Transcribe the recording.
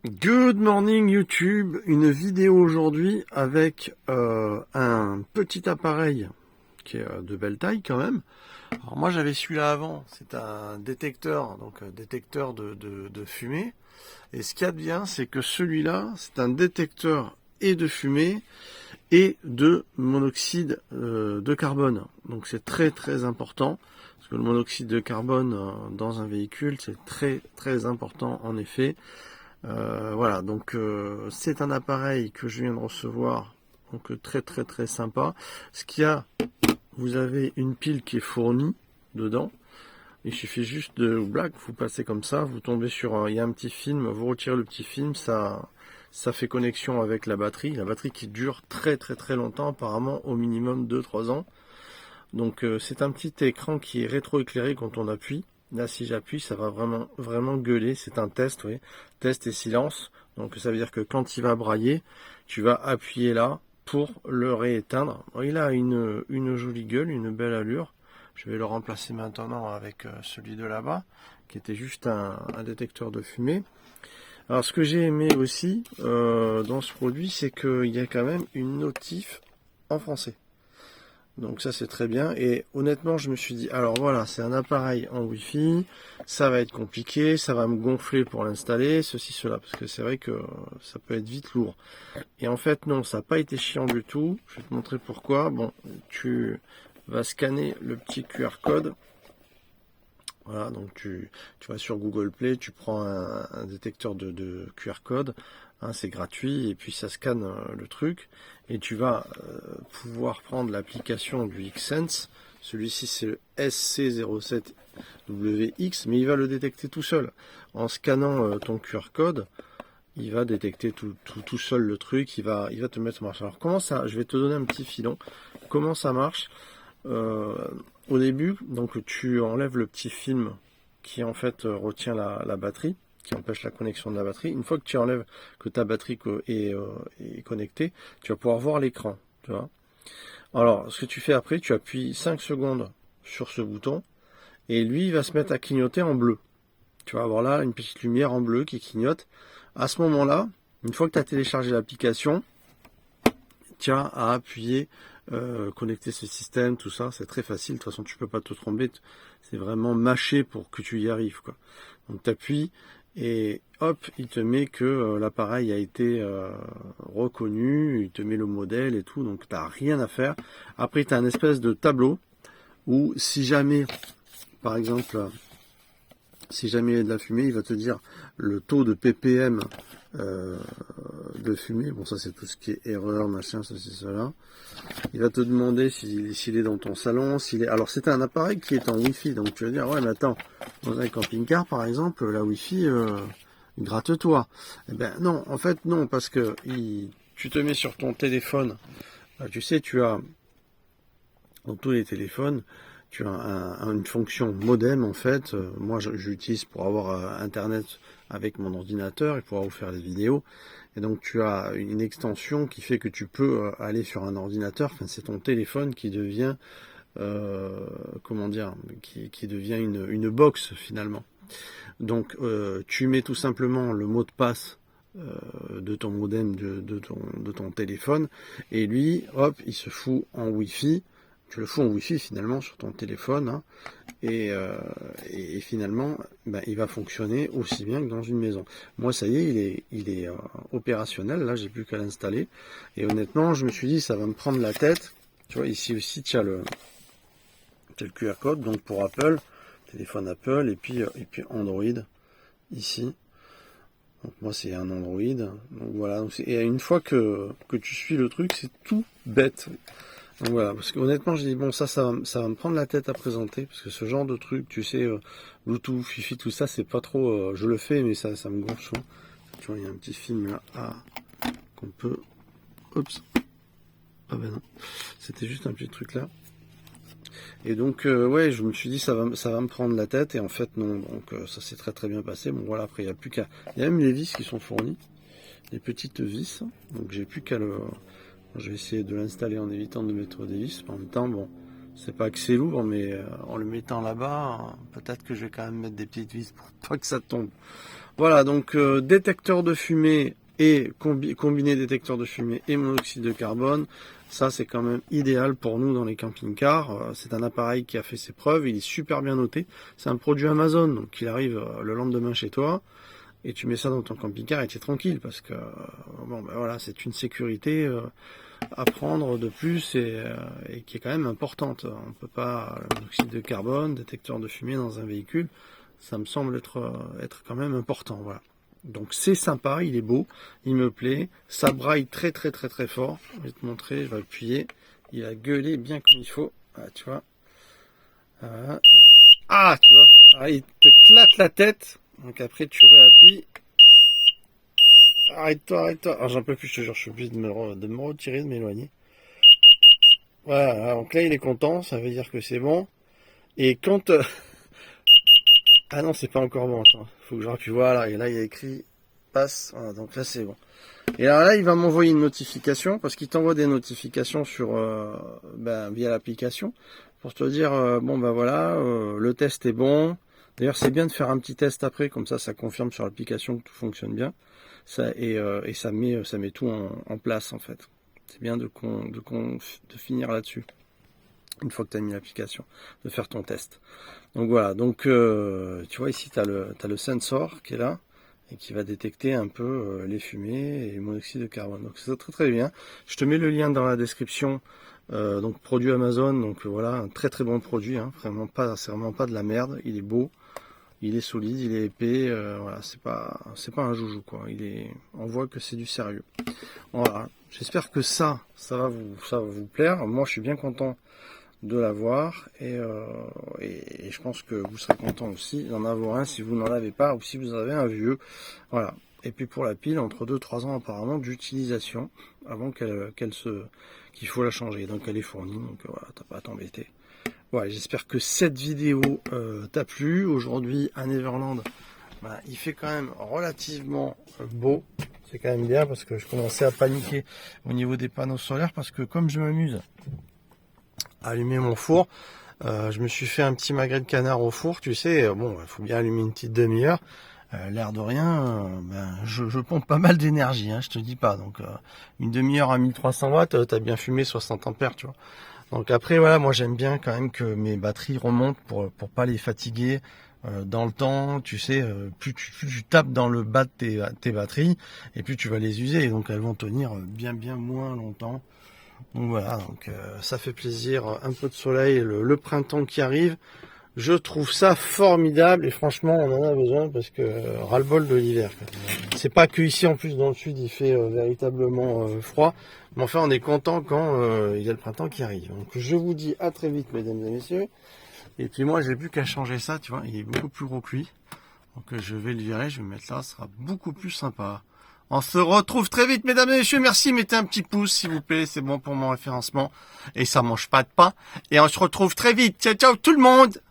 Good morning YouTube, une vidéo aujourd'hui avec un petit appareil qui est de belle taille quand même. Alors moi j'avais celui-là avant, c'est un détecteur, donc un détecteur de fumée. Et ce qu'il y a de bien, c'est que celui-là, c'est un détecteur et de fumée et de monoxyde de carbone. Donc c'est très très important, parce que le monoxyde de carbone dans un véhicule, c'est très très important en effet. Voilà, donc c'est un appareil que je viens de recevoir, donc très très très sympa. Ce qu'il y a, vous avez une pile qui est fournie dedans. Il suffit juste de black, vous passez comme ça, vous tombez sur il y a un petit film, vous retirez le petit film, ça fait connexion avec la batterie qui dure très très très longtemps, apparemment au minimum 2-3 ans. Donc c'est un petit écran qui est rétroéclairé quand on appuie. Là, si j'appuie, ça va vraiment gueuler. C'est un test, oui. Test et silence. Donc, ça veut dire que quand il va brailler, tu vas appuyer là pour le rééteindre. Bon, il a une jolie gueule, une belle allure. Je vais le remplacer maintenant avec celui de là-bas, qui était juste un détecteur de fumée. Alors, ce que j'ai aimé aussi dans ce produit, c'est qu'il y a quand même une notif en français. Donc ça c'est très bien, et honnêtement je me suis dit, alors voilà, c'est un appareil en Wi-Fi, ça va être compliqué, ça va me gonfler pour l'installer, ceci, cela, parce que c'est vrai que ça peut être vite lourd. Et en fait non, ça n'a pas été chiant du tout, je vais te montrer pourquoi. Bon, tu vas scanner le petit QR code, voilà, donc tu vas sur Google Play, tu prends un détecteur de QR code, hein, c'est gratuit, et puis ça scanne le truc, et tu vas pouvoir prendre l'application du Xsense. Celui-ci c'est le SC07WX, mais il va le détecter tout seul. En scannant ton QR code, il va détecter tout seul le truc, il va te mettre en marche. Alors comment ça, je vais te donner un petit filon, comment ça marche. Au début, donc tu enlèves le petit film qui en fait retient la batterie, qui empêche la connexion de la batterie. Une fois que tu enlèves, que ta batterie est connectée, tu vas pouvoir voir l'écran. Tu vois. Alors, ce que tu fais après, tu appuies 5 secondes sur ce bouton, et lui, il va se mettre à clignoter en bleu. Tu vas avoir là une petite lumière en bleu qui clignote. À ce moment-là, une fois que tu as téléchargé l'application, tu as à appuyer, connecter ce système, tout ça, c'est très facile, de toute façon tu peux pas te tromper, c'est vraiment mâché pour que tu y arrives, quoi. Donc tu appuies et hop, il te met que l'appareil a été reconnu, il te met le modèle et tout, donc tu n'as rien à faire. Après tu as un espèce de tableau où si jamais, par exemple, si jamais il y a de la fumée, il va te dire le taux de ppm de fumée. Bon, ça c'est tout ce qui est erreur, machin, ceci, cela. Il va te demander s'il est dans ton salon, s'il est. Alors c'est un appareil qui est en Wi-Fi, donc tu vas dire ouais mais attends, dans un camping-car par exemple, la Wi-Fi, gratte-toi. Eh ben non, en fait non, parce que tu te mets sur ton téléphone. Tu sais, tu as dans tous les téléphones, tu as une fonction modem en fait. Moi j'utilise pour avoir internet avec mon ordinateur et pouvoir vous faire des vidéos. Et donc tu as une extension qui fait que tu peux aller sur un ordinateur. Enfin, c'est ton téléphone qui devient, comment dire, qui devient une box finalement. Donc tu mets tout simplement le mot de passe de ton modem de ton téléphone, et lui, hop, il se fout en Wi-Fi. Tu le fous en Wi-Fi finalement sur ton téléphone, hein, et finalement ben, il va fonctionner aussi bien que dans une maison. Moi ça y est, il est opérationnel, là j'ai plus qu'à l'installer, et honnêtement je me suis dit ça va me prendre la tête. Tu vois, ici aussi tu as le QR code, donc pour Apple, téléphone Apple, et puis Android ici. Donc moi c'est un Android, donc voilà. Et une fois que tu suis le truc, c'est tout bête. Donc voilà, parce que honnêtement, j'ai dit bon, ça va me prendre la tête à présenter, parce que ce genre de truc, tu sais, Bluetooth, Wi-Fi, tout ça, c'est pas trop. Je le fais, mais ça me gonfle. Tu vois, il y a un petit film là, qu'on peut. Oups. Ah ben non, c'était juste un petit truc là. Et donc, ouais, je me suis dit ça va me prendre la tête, et en fait non. Donc ça s'est très très bien passé. Bon voilà, après il n'y a plus qu'à. Il y a même les vis qui sont fournies, les petites vis. Donc j'ai plus qu'à le. Je vais essayer de l'installer en évitant de mettre des vis. En même temps, bon, c'est pas que c'est lourd, mais en le mettant là-bas, peut-être que je vais quand même mettre des petites vis pour pas que ça tombe. Voilà, donc détecteur de fumée et combiné détecteur de fumée et monoxyde de carbone, ça c'est quand même idéal pour nous dans les camping-cars. C'est un appareil qui a fait ses preuves, il est super bien noté. C'est un produit Amazon, donc il arrive le lendemain chez toi et tu mets ça dans ton camping-car et tu es tranquille parce que bon ben voilà, c'est une sécurité à prendre de plus et qui est quand même importante. On peut pas, le monoxyde de carbone, détecteur de fumée dans un véhicule, ça me semble être quand même important, voilà. Donc c'est sympa, il est beau, il me plaît, ça braille très très très très fort. Je vais te montrer, je vais appuyer, il a gueulé bien comme il faut, ah, tu vois. Ah, tu vois, ah, il te claque la tête, donc après tu réappuies. Arrête-toi, arrête-toi. Ah, j'en peux plus, je te jure, je suis obligé de me retirer, de m'éloigner. Voilà, donc là il est content, ça veut dire que c'est bon. Et quand... Ah non, c'est pas encore bon, attends, faut que je rappuie, voilà, et là il y a écrit passe, voilà, donc là c'est bon. Et alors là il va m'envoyer une notification, parce qu'il t'envoie des notifications sur via l'application, pour te dire, bon ben voilà, le test est bon. D'ailleurs c'est bien de faire un petit test après, comme ça confirme sur l'application que tout fonctionne bien. Ça, et ça met tout en place en fait. C'est bien de finir là-dessus. Une fois que tu as mis l'application, de faire ton test. Donc voilà, donc tu vois ici tu as le sensor qui est là et qui va détecter un peu les fumées et le monoxyde de carbone. Donc c'est très très bien. Je te mets le lien dans la description. Donc produit Amazon, donc voilà, un très très bon produit, hein, c'est vraiment pas de la merde, il est beau, il est solide, il est épais, voilà, c'est pas un joujou quoi. On voit que c'est du sérieux. Voilà, j'espère que ça va vous plaire. Moi je suis bien content de l'avoir et je pense que vous serez content aussi d'en avoir un si vous n'en avez pas ou si vous avez un vieux. Voilà. Et puis pour la pile, entre 2-3 ans apparemment d'utilisation avant qu'il faut la changer. Donc elle est fournie, donc voilà, t'as pas à t'embêter. Voilà, j'espère que cette vidéo t'a plu. Aujourd'hui à Neverland, voilà, il fait quand même relativement beau. C'est quand même bien parce que je commençais à paniquer au niveau des panneaux solaires parce que comme je m'amuse allumer mon four, je me suis fait un petit magret de canard au four, tu sais, bon, il faut bien allumer une petite demi-heure, l'air de rien, je pompe pas mal d'énergie, hein, je te dis pas, donc une demi-heure à 1300 watts, t'as bien fumé 60 ampères, tu vois. Donc après, voilà, moi j'aime bien quand même que mes batteries remontent pour pas les fatiguer dans le temps, tu sais, plus tu tapes dans le bas de tes batteries, et plus tu vas les user, et donc elles vont tenir bien moins longtemps. Donc voilà, donc ça fait plaisir, un peu de soleil, le printemps qui arrive, je trouve ça formidable et franchement on en a besoin parce que ras-le-bol de l'hiver. C'est pas que ici en plus dans le sud il fait véritablement froid, mais enfin on est content quand il y a le printemps qui arrive. Donc je vous dis à très vite mesdames et messieurs, et puis moi j'ai plus qu'à changer ça, tu vois, il est beaucoup plus gros que lui, donc je vais le virer, je vais le mettre là, ce sera beaucoup plus sympa. On se retrouve très vite, mesdames et messieurs. Merci, mettez un petit pouce, s'il vous plaît. C'est bon pour mon référencement. Et ça mange pas de pain. Et on se retrouve très vite. Ciao, ciao tout le monde.